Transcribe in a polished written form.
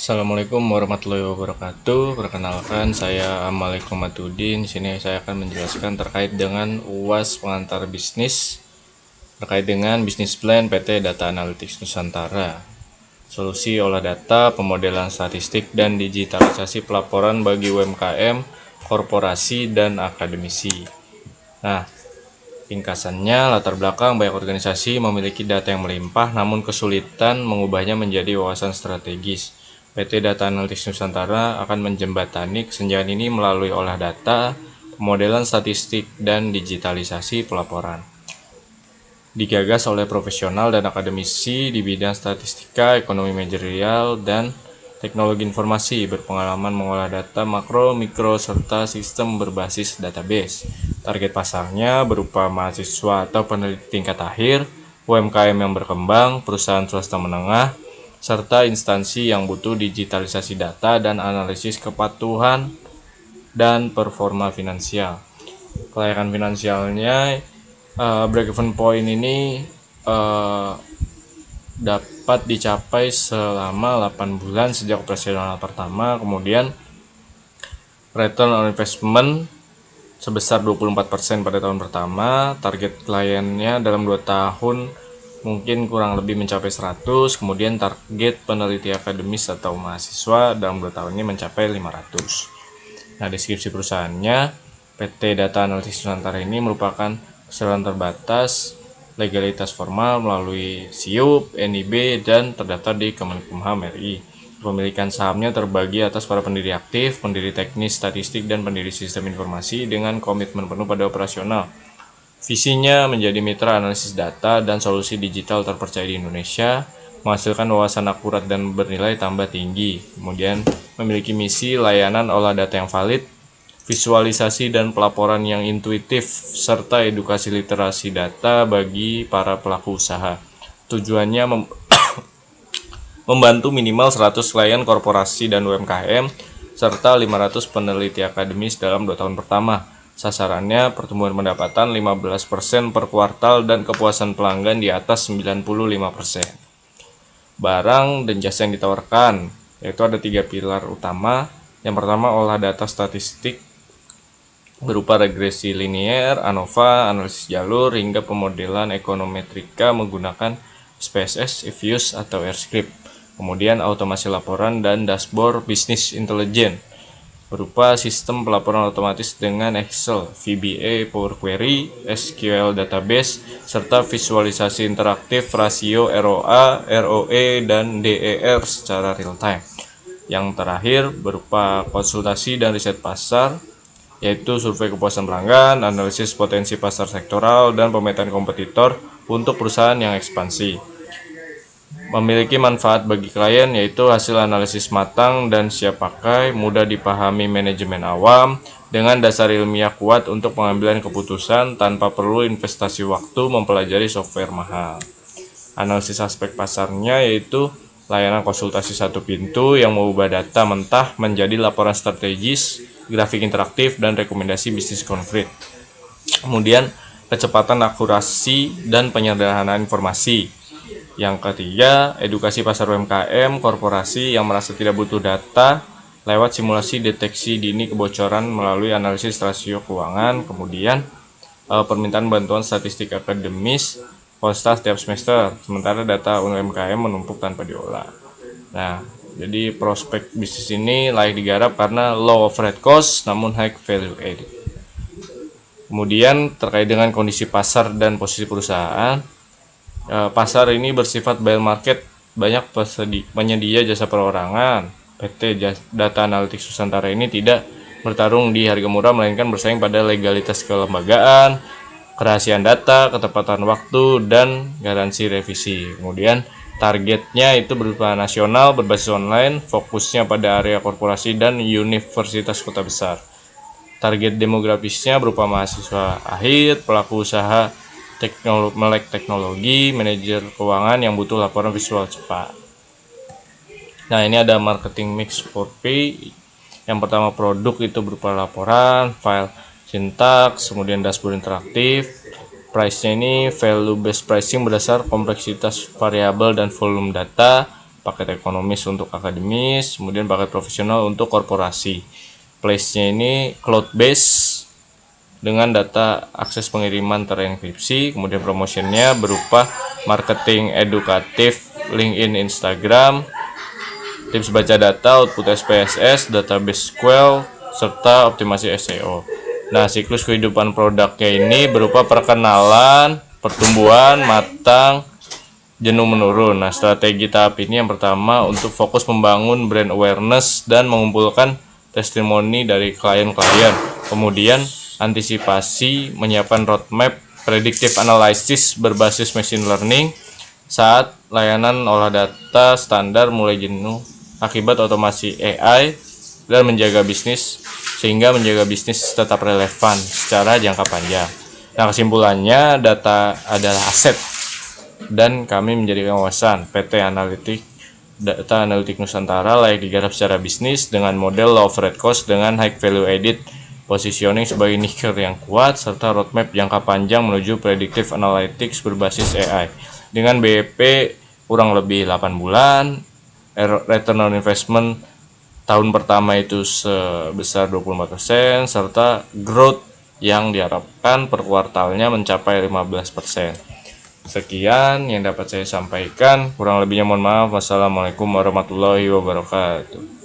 Assalamualaikum warahmatullahi wabarakatuh. Perkenalkan, saya Amal Ikromatudin. Di sini saya akan menjelaskan terkait dengan UAS pengantar bisnis terkait dengan bisnis plan PT Data Analytics Nusantara. Solusi olah data, pemodelan statistik, dan digitalisasi pelaporan bagi UMKM, korporasi, dan akademisi. Nah, ringkasannya, latar belakang banyak organisasi memiliki data yang melimpah namun kesulitan mengubahnya menjadi wawasan strategis. PT Data Analytics Nusantara akan menjembatani kesenjangan ini melalui olah data, pemodelan statistik, dan digitalisasi pelaporan. Digagas oleh profesional dan akademisi di bidang statistika, ekonomi manajerial, dan teknologi informasi berpengalaman mengolah data makro, mikro, serta sistem berbasis database. Target pasarnya berupa mahasiswa atau peneliti tingkat akhir, UMKM yang berkembang, perusahaan swasta menengah, serta instansi yang butuh digitalisasi data dan analisis kepatuhan dan performa finansial. Kelayakan finansialnya, break-even point ini dapat dicapai selama 8 bulan sejak operasional pertama, kemudian return on investment sebesar 24% pada tahun pertama. Target kliennya dalam 2 tahun mungkin kurang lebih mencapai 100, kemudian target peneliti akademis atau mahasiswa dalam 2 tahun ini mencapai 500. Nah, deskripsi perusahaannya, PT Data Analytics Nusantara ini merupakan kesalahan terbatas, legalitas formal melalui SIUP, NIB, dan terdaftar di Kemenkumham RI. Kepemilikan sahamnya terbagi atas para pendiri aktif, pendiri teknis statistik, dan pendiri sistem informasi dengan komitmen penuh pada operasional. Visinya menjadi mitra analisis data dan solusi digital terpercaya di Indonesia, menghasilkan wawasan akurat dan bernilai tambah tinggi. Kemudian memiliki misi layanan olah data yang valid, visualisasi dan pelaporan yang intuitif, serta edukasi literasi data bagi para pelaku usaha. Tujuannya membantu minimal 100 klien korporasi dan UMKM, serta 500 peneliti akademis dalam 2 tahun pertama. Sasarannya pertumbuhan pendapatan 15% per kuartal dan kepuasan pelanggan di atas 95%. Barang dan jasa yang ditawarkan, yaitu ada 3 pilar utama. Yang pertama, olah data statistik berupa regresi linier, ANOVA, analisis jalur, hingga pemodelan ekonometrika menggunakan SPSS, Ifuse, atau AirScript. Kemudian automasi laporan dan dashboard business intelligence berupa sistem pelaporan otomatis dengan Excel, VBA, Power Query, SQL database, serta visualisasi interaktif rasio ROA, ROE, dan DER secara real time. Yang terakhir berupa konsultasi dan riset pasar, yaitu survei kepuasan pelanggan, analisis potensi pasar sektoral, dan pemetaan kompetitor untuk perusahaan yang ekspansi. Memiliki manfaat bagi klien, yaitu hasil analisis matang dan siap pakai, mudah dipahami manajemen awam, dengan dasar ilmiah kuat untuk pengambilan keputusan tanpa perlu investasi waktu mempelajari software mahal. Analisis aspek pasarnya yaitu layanan konsultasi satu pintu yang mengubah data mentah menjadi laporan strategis, grafik interaktif, dan rekomendasi bisnis konkret. Kemudian kecepatan, akurasi, dan penyederhanaan informasi. Yang ketiga, edukasi pasar UMKM, korporasi yang merasa tidak butuh data lewat simulasi deteksi dini kebocoran melalui analisis rasio keuangan. Kemudian permintaan bantuan statistik akademis konsta setiap semester, sementara data UMKM menumpuk tanpa diolah. Nah, jadi prospek bisnis ini layak digarap karena low overhead cost namun high value added. Kemudian terkait dengan kondisi pasar dan posisi perusahaan, pasar ini bersifat buy market, banyak penyedia jasa perorangan. PT Data Analytics Nusantara ini tidak bertarung di harga murah, melainkan bersaing pada legalitas kelembagaan, kerahasiaan data, ketepatan waktu, dan garansi revisi. Kemudian targetnya itu berupa nasional, berbasis online, fokusnya pada area korporasi dan universitas kota besar. Target demografisnya berupa mahasiswa akhir, pelaku usaha melek teknologi, manajer keuangan yang butuh laporan visual cepat. Nah, ini ada marketing mix 4P. Yang pertama, produk itu berupa laporan, file sintaks, kemudian dashboard interaktif. Price-nya ini value based pricing berdasar kompleksitas variabel dan volume data. paket ekonomis untuk akademis, kemudian paket profesional untuk korporasi. Place-nya ini cloud base dengan data akses pengiriman terenkripsi, kemudian promotionnya berupa marketing edukatif, LinkedIn, Instagram, tips baca data, output SPSS, database SQL, serta optimasi SEO. Nah, siklus kehidupan produknya ini berupa perkenalan, pertumbuhan, matang, jenuh menurun. Nah, strategi tahap ini yang pertama untuk fokus membangun brand awareness dan mengumpulkan testimoni dari klien-klien. Kemudian antisipasi, menyiapkan roadmap, predictive analysis berbasis machine learning saat layanan olah data standar mulai jenuh akibat otomasi AI, dan menjaga bisnis tetap relevan secara jangka panjang. Nah, kesimpulannya data adalah aset dan kami menjadikan wawasan PT Data Analitik Nusantara layak digarap secara bisnis dengan model low overhead cost dengan high value added, positioning sebagai niche yang kuat, serta roadmap jangka panjang menuju predictive analytics berbasis AI. Dengan BEP kurang lebih 8 bulan, return on investment tahun pertama itu sebesar 24%, serta growth yang diharapkan per kuartalnya mencapai 15%. Sekian yang dapat saya sampaikan, kurang lebihnya mohon maaf. Wassalamualaikum warahmatullahi wabarakatuh.